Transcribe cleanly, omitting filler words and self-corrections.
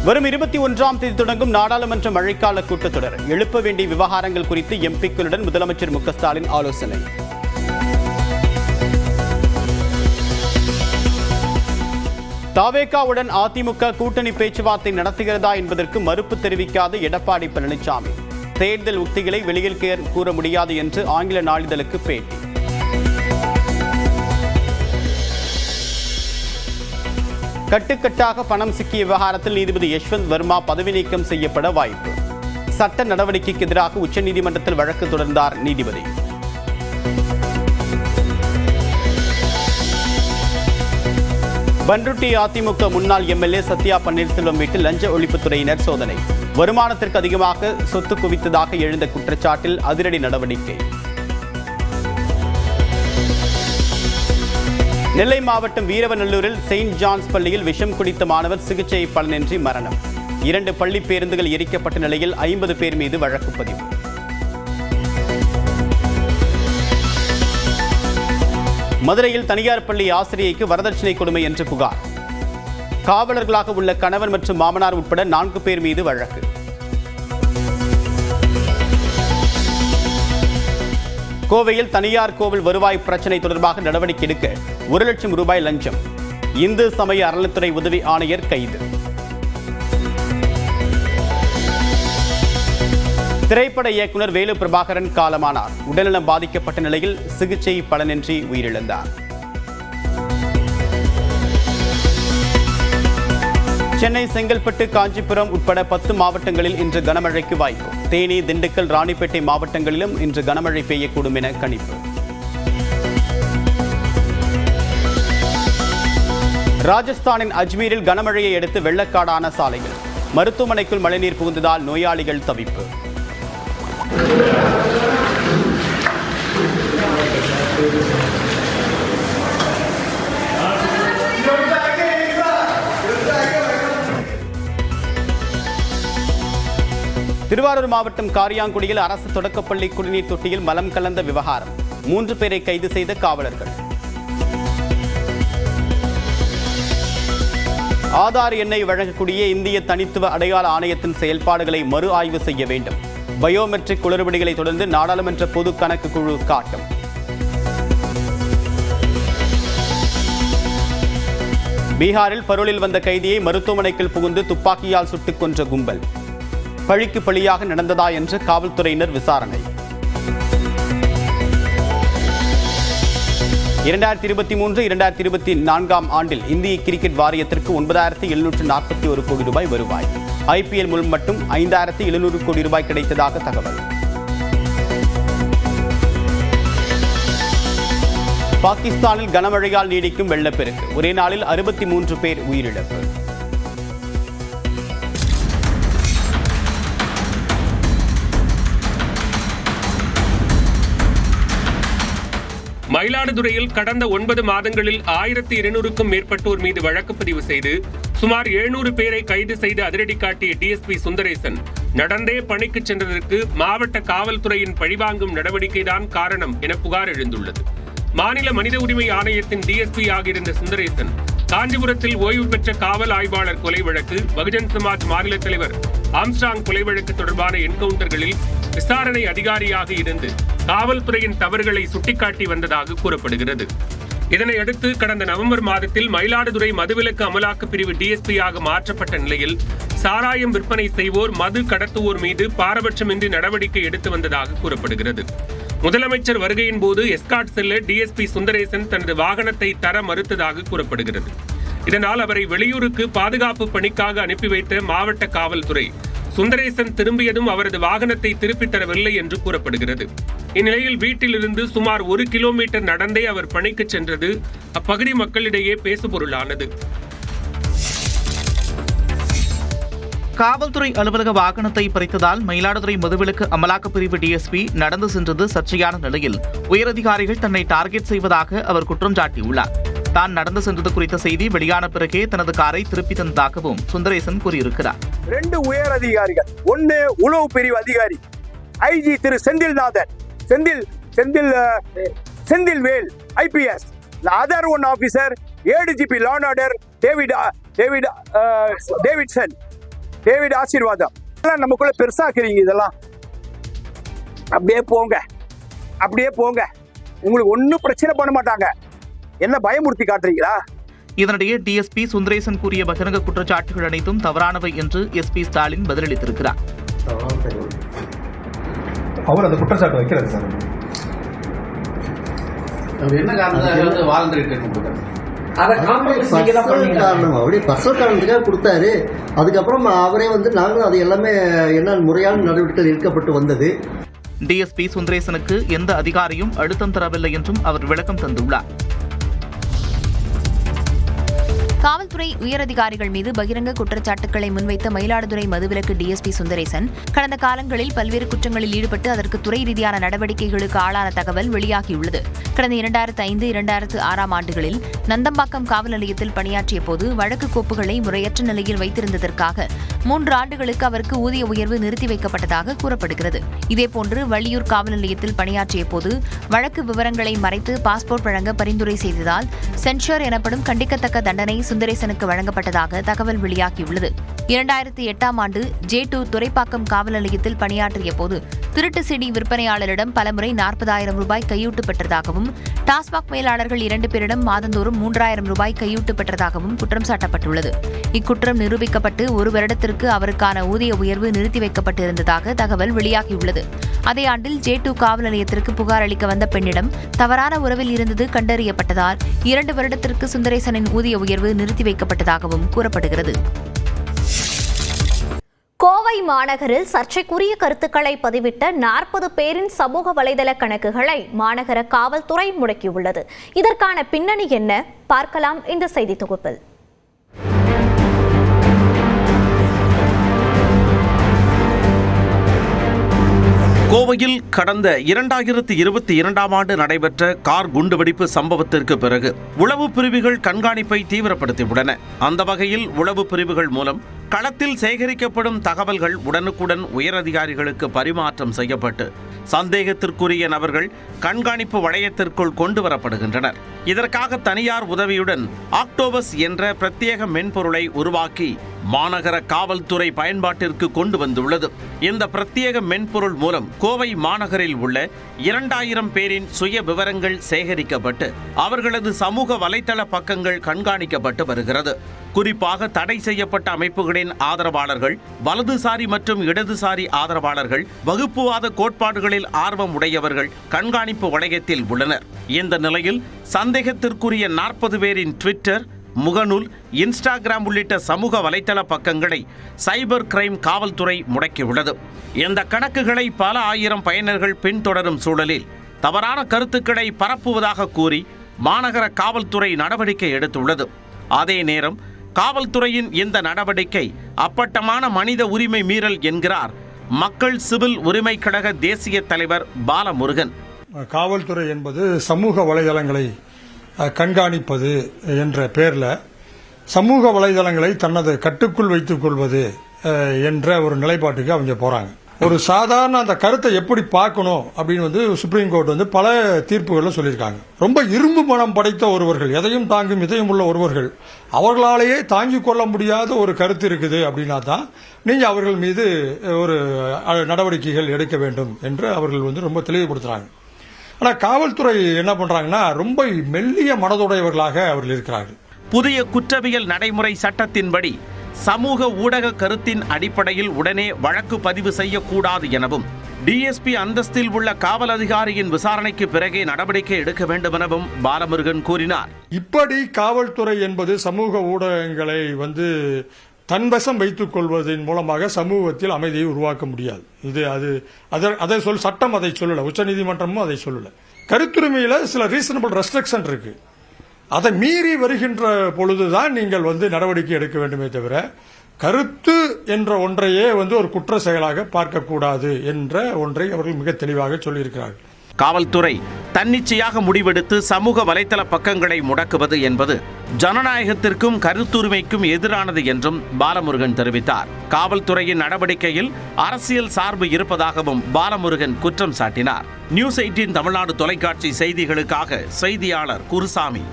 வரும் 21ஆம் தேதி தொடங்கும் நாடாளுமன்ற மழைக்கால கூட்டத்தொடர். எழுப்ப வேண்டிய விவகாரங்கள் குறித்து எம்பிக்களுடன் முதலமைச்சர் மு.க. ஸ்டாலின் ஆலோசனை. தவேகாவுடன் அதிமுக கூட்டணி பேச்சுவார்த்தை நடத்துகிறதா என்பதற்கு மறுப்பு தெரிவிக்காத எடப்பாடி பழனிசாமி. தேர்தல் உத்திகளை வெளியில் கூற முடியாது என்று ஆங்கில நாளிதழுக்கு பேட்டி. கட்டுக்கட்டாக பணம் சிக்கிய விவகாரத்தில் நீதிபதி யஷ்வந்த் வர்மா பதவி நீக்கம் செய்யப்பட வாய்ப்பு. சட்ட நடவடிக்கைக்கு எதிராக உச்சநீதிமன்றத்தில் வழக்கு தொடர்ந்தார் நீதிபதி. பண்ருட்டி அதிமுக முன்னாள் எம்எல்ஏ சத்யா பன்னீர்செல்வம் வீட்டில் லஞ்ச ஒழிப்புத்துறையினர் சோதனை. வருமானத்திற்கு அதிகமாக சொத்து குவித்ததாக எழுந்த குற்றச்சாட்டில் அதிரடி நடவடிக்கை. நெல்லை மாவட்டம் வீரவநல்லூரில் செயின்ட் ஜான்ஸ் பள்ளியில் விஷம் குடித்த மாணவர் சிகிச்சை பலனின்றி மரணம். 2 பள்ளி பேருந்துகள் எரிக்கப்பட்ட நிலையில் 50 பேர் மீது வழக்கு பதிவு. மதுரையில் தனியார் பள்ளி ஆசிரியைக்கு வரதட்சணை கொடுமை என்று புகார். காவலர்களாக உள்ள கணவன் மற்றும் மாமனார் உட்பட 4 பேர் மீது வழக்கு. கோவையில் தனியார் கோவில் வருவாய் பிரச்சினை தொடர்பாக நடவடிக்கை எடுக்க 1 லட்சம் ரூபாய் லஞ்சம். இந்து சமய அறநிலைத்துறை உதவி ஆணையர் கைது. திரைப்பட இயக்குனர் வேலு பிரபாகரன் காலமானார். உடல்நலம் பாதிக்கப்பட்ட நிலையில் சிகிச்சை பலனின்றி உயிரிழந்தார். சென்னை, செங்கல்பட்டு, காஞ்சிபுரம் உட்பட 10 மாவட்டங்களில் இன்று கனமழைக்கு வாய்ப்பு. தேனி, திண்டுக்கல், ராணிப்பேட்டை மாவட்டங்களிலும் இன்று கனமழை பெய்யக்கூடும் என கணிப்பு. ராஜஸ்தானின் அஜ்மீரில் கனமழையை அடுத்து வெள்ளக்காடான சாலைகள். மருத்துவமனைக்குள் மழைநீர் புகுந்ததால் நோயாளிகள் தவிப்பு. திருவாரூர் மாவட்டம் காரியாங்குடியில் அரசு தொடக்கப்பள்ளி குடிநீர் தொட்டியில் மலம் கலந்த விவகாரம். 3 பேரை கைது செய்த காவலர்கள். ஆதார் எண்ணை வழங்கக்கூடிய இந்திய தனித்துவ அடையாள ஆணையத்தின் செயல்பாடுகளை மறு ஆய்வு செய்ய வேண்டும். பயோமெட்ரிக் குளறுபடிகளை தொடர்ந்து நாடாளுமன்ற பொது கணக்கு குழு காட்டும். பீகாரில் பரோலில் வந்த கைதியை மருத்துவமனைக்குள் புகுந்து துப்பாக்கியால் சுட்டுக் கொன்ற கும்பல். பழிக்கு பழியாக நடந்ததா என்று காவல்துறையினர் விசாரணை. 2023-2024 ஆண்டில் இந்திய கிரிக்கெட் வாரியத்திற்கு 9,741 கோடி ரூபாய் வருவாய். IPL மூலம் மட்டும் 5,700 கோடி ரூபாய் கிடைத்ததாக தகவல். பாகிஸ்தானில் கனமழையால் நீடிக்கும் வெள்ளப்பெருக்கு. ஒரே நாளில் 63 பேர் உயிரிழப்பு. மயிலாடுதுறையில் கடந்த 9 மாதங்களில் 1,200க்கும் மேற்பட்டோர் மீது வழக்கு பதிவு செய்து சுமார் 700 பேரை கைது செய்து அதிரடி காட்டிய டிஎஸ்பி சுந்தரேசன் நடந்தே பணிக்கு சென்றதற்கு மாவட்ட காவல்துறையின் பழிவாங்கும் நடவடிக்கைதான் காரணம் என புகார் எழுந்துள்ளது. மாநில மனித உரிமை ஆணையத்தின் டிஎஸ்பி ஆகியிருந்த சுந்தரேசன் காஞ்சிபுரத்தில் ஓய்வு பெற்ற காவல் ஆய்வாளர் கொலை வழக்கு, பகுஜன் சமாஜ் மாநில தலைவர் ஆம்ஸ்ட்ராங் கொலை வழக்கு தொடர்பான என்கவுண்டர்களில் விசாரணை அதிகாரியாக இருந்து காவல்துறையின் தவறுகளை சுட்டிக்காட்டி வந்ததாக கூறப்படுகிறது. இதனையடுத்து கடந்த நவம்பர் மாதத்தில் மயிலாடுதுறை மதுவிலக்கு அமலாக்க பிரிவு டிஎஸ்பியாக மாற்றப்பட்ட நிலையில் சாராயம் விற்பனை செய்வோர், மது கடத்துவோர் மீது பாரபட்சமின்றி நடவடிக்கை எடுத்து வந்ததாக கூறப்படுகிறது. முதலமைச்சர் வருகையின் போது எஸ்கார்ட் செல்ல டிஎஸ்பி சுந்தரேசன் தனது வாகனத்தை தர மறுத்ததாக கூறப்படுகிறது. இதனால் அவரை வெளியூருக்கு பாதுகாப்பு பணிக்காக அனுப்பி வைத்த மாவட்ட காவல்துறை சுந்தரேசன் திரும்பியதும் அவரது வாகனத்தை திருப்பித் தரவில்லை என்று கூறப்படுகிறது. இந்நிலையில் வீட்டிலிருந்து சுமார் 1 கிலோமீட்டர் நடந்தே அவர் பணிக்கு சென்றது அப்பகுதி மக்களிடையே பேசுபொருளானது. காவல்துறை அலுவலக வாகனத்தை பறித்ததால் மயிலாடுதுறை மதுவிலக்கு அமலாக்கப் பிரிவு டிஎஸ்பி நடந்து சென்றது சர்ச்சையான நிலையில் உயரதிகாரிகள் தன்னை டார்கெட் செய்வதாக அவர் குற்றம் சாட்டியுள்ளார். தான் நடந்து சென்றது குறித்த செய்தி வெளியான பிறகே தனது காரை திருப்பி தந்ததாகவும் சுந்தரேசன் கூறியிருக்கிறார். 2 உயர் அதிகாரிகள், 1 உளவு பிரிவு அதிகாரி IG Thiru Senthilvel IPS, other 1 officer ADGP Law and Order Davidson, David ஆசீர்வாதம் எல்லாம் நமக்குள்ள பெருசாக்குறீங்க. இதெல்லாம் அப்படியே போங்க, அப்படியே போங்க, உங்களுக்கு ஒன்றும் பிரச்சனை பண்ண மாட்டாங்க. என்ன பயமுறுத்தி காட்டுறீங்களா? இதனிடையே டிஎஸ்பி சுந்தரேசன் கூறிய பகிரங்க குற்றச்சாட்டுகள் அனைத்தும் தவறானவை என்று எஸ்பி ஸ்டாலின் பதிலளித்திருக்கிறார். அவர் அந்த குற்றச்சாட்டு வைக்கிறது சார். என்ன காரணம் அப்படியே பர்சனல் காரணத்துக்காக கொடுத்தாரு. அதுக்கப்புறம் அவரே நாங்களும் அது எல்லாமே என்ன முறையான நடவடிக்கைகள் எடுக்கப்பட்டு வந்தது. டிஎஸ்பி சுந்தரேசனுக்கு எந்த அதிகாரியும் அழுத்தம் தரவில்லை என்றும் அவர் விளக்கம் தந்துள்ளார். காவல்துறை உயரதிகாரிகள் மீது பகிரங்க குற்றச்சாட்டுகளை முன்வைத்த மயிலாடுதுறை மதுவிலக்கு டிஎஸ்பி சுந்தரேசன் கடந்த காலங்களில் பல்வேறு குற்றங்களில் ஈடுபட்டு அதற்கு துறை ரீதியான நடவடிக்கைகளுக்கு ஆளான தகவல் வெளியாகியுள்ளது. கடந்த 2005, 2006 ஆண்டுகளில் நந்தம்பாக்கம் காவல் நிலையத்தில் பணியாற்றிய போது வழக்கு கோப்புகளை முறையற்ற நிலையில் வைத்திருந்ததற்காக 3 ஆண்டுகளுக்கு அவருக்கு ஊதிய உயர்வு நிறுத்தி வைக்கப்பட்டதாக கூறப்படுகிறது. இதேபோன்று வள்ளியூர் காவல் நிலையத்தில் பணியாற்றிய போது வழக்கு விவரங்களை மறைத்து பாஸ்போர்ட் வழங்க பரிந்துரை செய்ததால் சென்ஷர் எனப்படும் கண்டிக்கத்தக்க தண்டனை சுந்தரேசனுக்கு வழங்கப்பட்டதாக தகவல் வெளியாகியுள்ளது. 2008 ஆண்டு J2 துரைப்பாக்கம் காவல் நிலையத்தில் பணியாற்றிய போது திருட்டு சிடி விற்பனையாளரிடம் பலமுறை 40,000 ரூபாய் கையூட்டு பெற்றதாகவும் டாஸ்மாக் மேலாளர்கள் 2 பேரிடம் மாதந்தோறும் 3,000 ரூபாய் கையூட்டு பெற்றதாகவும் குற்றம் சாட்டப்பட்டுள்ளது. இக்குற்றம் நிரூபிக்கப்பட்டு 1 வருடத்திற்கு அவருக்கான ஊதிய உயர்வு நிறுத்தி வைக்கப்பட்டிருந்ததாக தகவல் வெளியாகியுள்ளது. அதே ஆண்டில் J2 காவல் நிலையத்திற்கு புகார் அளிக்க வந்த பெண்ணிடம் தவறான உறவில் இருந்தது கண்டறியப்பட்டதால் 2 வருடத்திற்கு சுந்தரேசனின் ஊதிய உயர்வு நிறுத்தி வைக்கப்பட்டதாகவும் கூறப்படுகிறது. கோவை மாநகரில் சர்ச்சைக்குரிய கருத்துக்களை பதிவிட்ட 40 பேரின் சமூக வலைதள கணக்குகளை மாநகர காவல்துறை முடக்கியுள்ளது. இதற்கான பின்னணி என்ன பார்க்கலாம் இந்த செய்தி தொகுப்பில். கோவையில் கடந்த 2022 ஆண்டு நடைபெற்ற கார் குண்டுவெடிப்பு சம்பவத்திற்கு பிறகு உளவு பிரிவுகள் கண்காணிப்பை தீவிரப்படுத்தியுள்ளன. அந்த வகையில் உளவு பிரிவுகள் மூலம் களத்தில் சேகரிக்கப்படும் தகவல்கள் உடனுக்குடன் உயரதிகாரிகளுக்கு பரிமாற்றம் செய்யப்பட்டு சந்தேகத்திற்குரிய நபர்கள் கண்காணிப்பு வளையத்திற்குள் கொண்டு வரப்படுகின்றனர். இதற்காக தனியார் உதவியுடன் ஆக்டோபஸ் என்ற பிரத்யேக மென்பொருளை உருவாக்கி மாநகர காவல்துறை பயன்பாட்டிற்கு கொண்டு வந்துள்ளது. இந்த பிரத்யேக மென்பொருள் மூலம் கோவை மாநகரில் உள்ள 2000 பேரின் சுய விவரங்கள் சேகரிக்கப்பட்டு அவர்களது சமூக வலைதள பக்கங்கள் கண்காணிக்கப்பட்டு வருகிறது. குறிப்பாக தடை செய்யப்பட்ட அமைப்புகளின் ஆதரவாளர்கள், வலதுசாரி மற்றும் இடதுசாரி ஆதரவாளர்கள், வகுப்புவாத கோட்பாடுகளில் ஆர்வம் உடையவர்கள் கண்காணிப்பு வளையத்தில் உள்ளனர். இந்த நிலையில் சந்தேகத்திற்குரிய 40 பேரின் ட்விட்டர், முகநூல், இன்ஸ்டாகிராம் உள்ளிட்ட சமூக வலைதள பக்கங்களை சைபர் கிரைம் காவல்துறை முடக்கியுள்ளது. இந்த கணக்குகளை பல ஆயிரம் பயனர்கள் பின்தொடரும் சூழலில் தவறான கருத்துக்களை பரப்புவதாக கூறி மாநகர காவல்துறை நடவடிக்கை எடுத்துள்ளது. அதே நேரம் காவல்துறையின் இந்த நடவடிக்கை அப்பட்டமான மனித உரிமை மீறல் என்கிறார் மக்கள் சிவில் உரிமை கழக தேசிய தலைவர் பாலமுருகன். காவல்துறை என்பது சமூக வலைதளங்களை கண்காணிப்பது என்ற பெயரில் சமூக வலைதளங்களை தனது கட்டுக்குள் வைத்துக் கொள்வது என்ற ஒரு நிலைப்பாட்டுக்கு அவங்க போறாங்க. ஒரு சாதாரண அந்த கருத்தை எப்படி பார்க்கணும் அப்படின்னு சுப்ரீம் கோர்ட் பல தீர்ப்புகளில் சொல்லியிருக்காங்க. ரொம்ப இரும்பு மனம் படைத்த ஒருவர்கள், எதையும் தாங்கும் இதயம் உள்ள ஒருவர்கள், அவர்களாலேயே தாங்கிக் கொள்ள முடியாத ஒரு கருத்து இருக்குது அப்படின்னா தான் நீங்க அவர்கள் மீது ஒரு நடவடிக்கைகள் எடுக்க வேண்டும் என்று அவர்கள் ரொம்ப தெளிவுபடுத்துறாங்க. ஆனால் காவல்துறை என்ன பண்றாங்கன்னா ரொம்ப மெல்லிய மனதுடையவர்களாக அவர்கள் இருக்கிறார்கள். புதிய குற்றவியல் நடைமுறை சட்டத்தின்படி சமூக ஊடக கருத்தின் அடிப்படையில் உடனே வழக்கு பதிவு செய்யக்கூடாது எனவும் டிஎஸ்பி அந்தஸ்தில் உள்ள காவல் அதிகாரியின் விசாரணைக்கு பிறகே நடவடிக்கை எடுக்க வேண்டும் எனவும் பாலமுருகன் கூறினார். இப்படி காவல்துறை என்பது சமூக ஊடகங்களை தன்வசம் வைத்துக் கொள்வதன் மூலமாக சமூகத்தில் அமைதியை உருவாக்க முடியாது. அதை சட்டம் அதை சொல்லல, உச்சநீதிமன்றமும் அதை சொல்லல. கருத்துரிமையில சில ரீசனபிள் ரெஸ்ட்ரிக்ஷன் இருக்கு. அதை மீறி வருகின்ற பொழுதுதான் நீங்கள் நடவடிக்கை எடுக்க வேண்டுமே தவிர கருத்து என்ற ஒன்றையே ஒரு குற்ற செயலாக பார்க்கக்கூடாது என்ற ஒன்றை அவர்கள் மிக தெளிவாக சொல்லியிருக்கிறார்கள். காவல்துறை தன்னிச்சையாக முடிவெடுத்து சமூக வலைதள பக்கங்களை முடக்குவது என்பது ஜனநாயகத்திற்கும் கருத்துரிமைக்கும் எதிரானது என்றும் பாலமுருகன் தெரிவித்தார். காவல்துறையின் நடவடிக்கையில் அரசியல் சார்பு இருப்பதாகவும் பாலமுருகன் குற்றம் சாட்டினார். நியூஸ் 18 தமிழ்நாடு தொலைக்காட்சி செய்திகளுக்காக செய்தியாளர் குருசாமி.